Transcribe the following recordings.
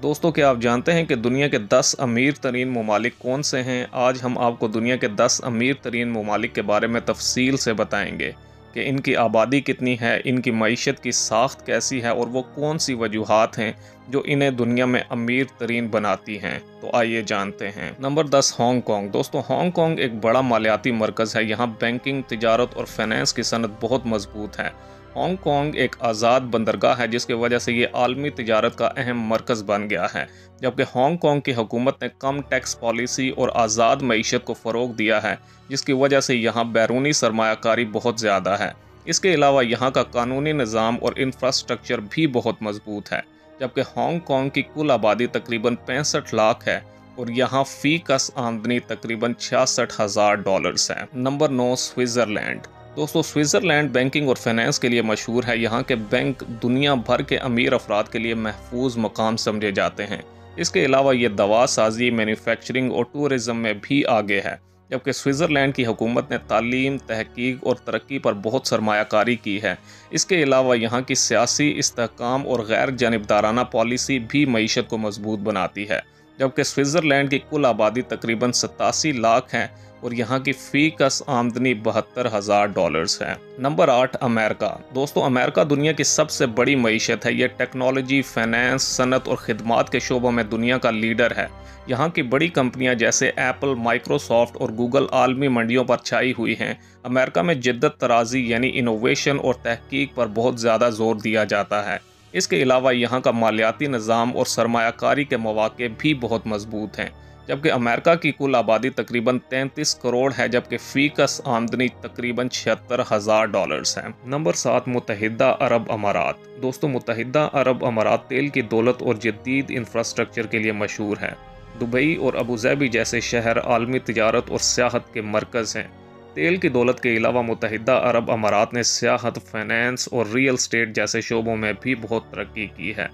दोस्तों, क्या आप जानते हैं कि दुनिया के 10 अमीर तरीन ममालिक कौन से हैं? आज हम आपको दुनिया के 10 अमीर तरीन ममालिक के बारे में तफसील से बताएंगे कि इनकी आबादी कितनी है, इनकी मईशत की साख्त कैसी है और वो कौन सी वजूहात हैं जो इन्हें दुनिया में अमीर तरीन बनाती हैं। तो आइए जानते हैं। Number 10, Hong Kong. दोस्तों, हांगकांग एक बड़ा मालियाती मरकज़ है। यहाँ बैंकिंग, तिजारत और फाइनेंस की सनत बहुत मजबूत है। हांगकांग एक आज़ाद बंदरगाह है जिसकी वजह से ये आलमी तिजारत का अहम मरकज़ बन गया है। जबकि हांगकांग की हुकूमत ने कम टैक्स पॉलिसी और आज़ाद मईशत को फ़रोग दिया है, जिसकी वजह से यहाँ बैरूनी सरमायाकारी बहुत ज़्यादा है। इसके अलावा यहाँ का कानूनी निज़ाम और इंफ्रास्ट्रक्चर भी बहुत मजबूत है। जबकि हांगकांग की कुल आबादी तकरीबन 65 लाख है और यहाँ फ़ी कस आमदनी तकरीबन $66,000 है। Number 9, Switzerland. दोस्तों, स्विट्ज़रलैंड बैंकिंग और फाइनेंस के लिए मशहूर है। यहाँ के बैंक दुनिया भर के अमीर अफराद के लिए महफूज मकाम समझे जाते हैं। इसके अलावा ये दवा साजी, मैन्युफैक्चरिंग और टूरिज़म में भी आगे है। जबकि स्विट्ज़रलैंड की हुकूमत ने तालीम, तहकीक और तरक्की पर बहुत सरमायाकारी की है। इसके अलावा यहाँ की सियासी इस्तेहकाम और गैर जानिबदाराना पॉलिसी भी मईशत को मजबूत बनाती है। जबकि स्विट्ज़रलैंड की कुल आबादी तकरीबन 87 लाख है और यहाँ की फ़ी कस आमदनी $72,000 है। Number 8, America. दोस्तों, अमेरिका दुनिया की सबसे बड़ी मईशत है। यह टेक्नोलॉजी, फाइनेंस, सनत और खिदमात के शोबों में दुनिया का लीडर है। यहाँ की बड़ी कंपनियां जैसे एप्पल, माइक्रोसॉफ्ट और गूगल आलमी मंडियों पर छाई हुई हैं। अमेरिका में जिद्दत तराजी यानी इनोवेशन और तहकीक पर बहुत ज़्यादा जोर दिया जाता है। इसके अलावा यहाँ का मालियाती निज़ाम और सरमायाकारी के मौक़े भी बहुत मजबूत हैं। जबकि अमेरिका की कुल आबादी तकरीबन 33 करोड़ है, जबकि फ़ी कस आमदनी तकरीबन $76,000 है। नंबर 7, मुत्तहिदा अरब अमारात। दोस्तों, मुत्तहिदा अरब अमारात तेल की दौलत और जदीद इंफ्रास्ट्रक्चर के लिए मशहूर है। दुबई और अबू धाबी जैसे शहर आलमी तिजारत और सियाहत के मरकज़ हैं। तेल की दौलत के अलावा मुत्तहिदा अरब अमारात ने सियाहत, फाइनेंस और रियल एस्टेट जैसे शोबों में भी बहुत तरक्की की है।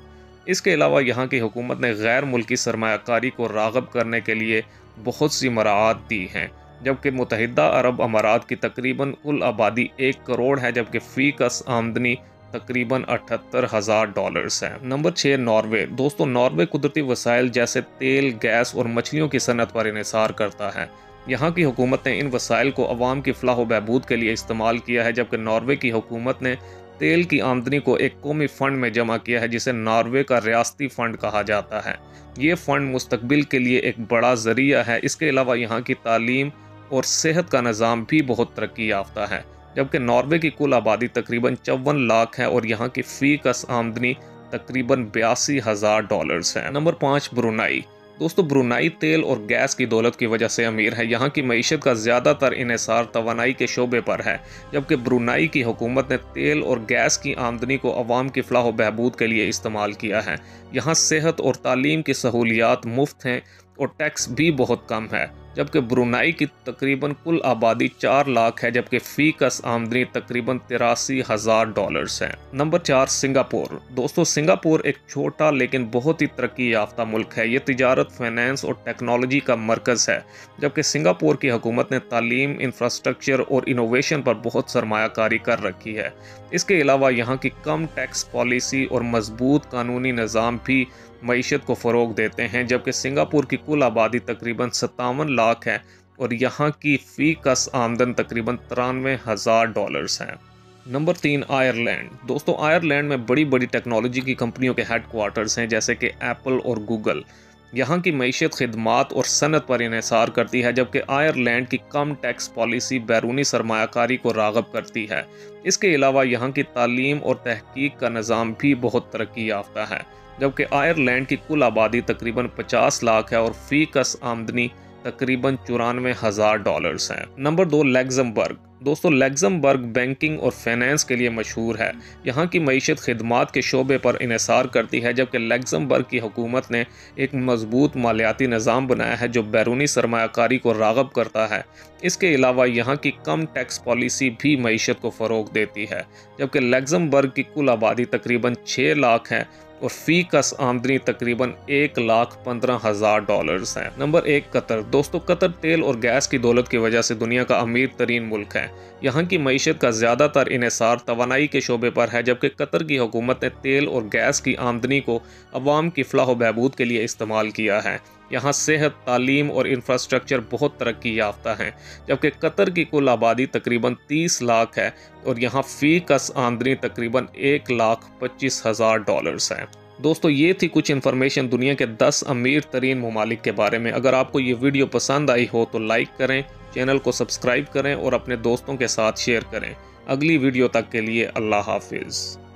इसके अलावा यहाँ की हुकूमत ने गैर मुल्की सरमायाकारी को राग़ब करने के लिए बहुत सी मराआत दी हैं। जबकि मुत्तहिदा अरब अमारात की तकरीबन कुल आबादी 1 करोड़ है, जबकि फ़ी कस आमदनी तकरीबन $78,000 है। Number 6, Norway. दोस्तों, नॉर्वे कुदरती वसाइल जैसे तेल, गैस और मछलियों की सनत पर इन्हिसार करता है। यहाँ की हुकूमत ने इन वसाइल को अवाम की फलाह व बहबूद के लिए इस्तेमाल किया है। जबकि नॉर्वे की हुकूमत ने तेल की आमदनी को एक कौमी फ़ंड में जमा किया है जिसे नॉर्वे का रियासती फ़ंड कहा जाता है। ये फ़ंड मुस्तकबिल के लिए एक बड़ा ज़रिया है। इसके अलावा यहाँ की तालीम और सेहत का निज़ाम भी बहुत तरक्की याफ्ता है। जबकि नॉर्वे की कुल आबादी तकरीबन 54 लाख है और यहाँ की फ़ी कस आमदनी तकरीबन $82,000 है। Number 5, Brunei. दोस्तों, ब्रुनाई तेल और गैस की दौलत की वजह से अमीर है। यहाँ की मईशत का ज़्यादातर इन्हिसार तवानाई के शोबे पर है। जबकि ब्रुनाई की हुकूमत ने तेल और गैस की आमदनी को अवाम की फलाह व बहबूद के लिए इस्तेमाल किया है। यहाँ सेहत और तालीम की सहूलियात मुफ्त हैं और टैक्स भी बहुत कम है। जबकि ब्रुनाई की तकरीबन कुल आबादी 4 लाख है, जबकि फ़ी कस आमदनी तकरीबन $83,000 है। Number 4, Singapore. दोस्तों, सिंगापुर एक छोटा लेकिन बहुत ही तरक्की याफ्ता मुल्क है। ये तिजारत, फाइनेंस और टेक्नोलॉजी का मरकज़ है। जबकि सिंगापुर की हुकूमत ने तालीम, इंफ्रास्ट्रक्चर और इनोवेशन पर बहुत सरमायाकारी कर रखी है। इसके अलावा यहाँ की कम टैक्स पॉलिसी और मजबूत कानूनी निज़ाम भी मईशत को फ़रोग देते हैं। जबकि सिंगापुर की कुल आबादी तकरीबन 57 लाख है और यहाँ की फ़ी कस आमदन तकरीबन $93,000 है। Number 3, Ireland. दोस्तों, आयरलैंड में बड़ी बड़ी टेक्नोलॉजी की कंपनियों के हेडक्वार्टर्स हैं जैसे कि एप्पल और गूगल। यहाँ की मईशत खिदमात और सनत पर इन्हिसार करती है। जबकि आयरलैंड की कम टैक्स पॉलिसी बैरूनी सरमायाकारी को राग़ब करती है। इसके अलावा यहाँ की तालीम और तहकीक का निज़ाम भी बहुत तरक्की याफ्ता है। जबकि आयरलैंड की कुल आबादी तकरीबन 50 लाख है और फ़ी कस आमदनी तकरीबन $94,000 है। Number 2, Luxembourg. दोस्तों, लग्जमबर्ग बैंकिंग और फाइनेंस के लिए मशहूर है। यहाँ की मईशत खिदमात के शोबे पर इन्हिसार करती है। जबकि लग्जमबर्ग की हुकूमत ने एक मजबूत मालियाती निज़ाम बनाया है जो बैरूनी सरमायाकारी को राग़ब करता है। इसके अलावा यहाँ की कम टैक्स पॉलिसी भी मईशत को फ़रोग देती है। जबकि लग्जमबर्ग की कुल आबादी तकरीबन 6 लाख है और फी कस आमदनी तकरीबन $1,15,000 है। Number 1 Qatar. दोस्तों, कतर तेल और गैस की दौलत की वजह से दुनिया का अमीर तरीन मुल्क है। यहाँ की मईशत का ज़्यादातर इन्हिसार तवानाई के शोबे पर है, जबकि कतर की हुकूमत ने तेल और गैस की आमदनी को अवाम की फलाह व बहबूद के लिए इस्तेमाल किया है। यहाँ सेहत, तालीम और इंफ्रास्ट्रक्चर बहुत तरक्की याफ्ता हैं, जबकि कतर की कुल आबादी तकरीबन 30 लाख है और यहाँ फ़ी कस आमदनी तकरीबन $1,25,000 है। दोस्तों, ये थी कुछ इन्फॉर्मेशन दुनिया के 10 अमीर तरीन ममालिक के बारे में। अगर आपको ये वीडियो पसंद आई हो तो लाइक करें, चैनल को सब्सक्राइब करें और अपने दोस्तों के साथ शेयर करें। अगली वीडियो तक के लिए अल्लाह हाफिज़।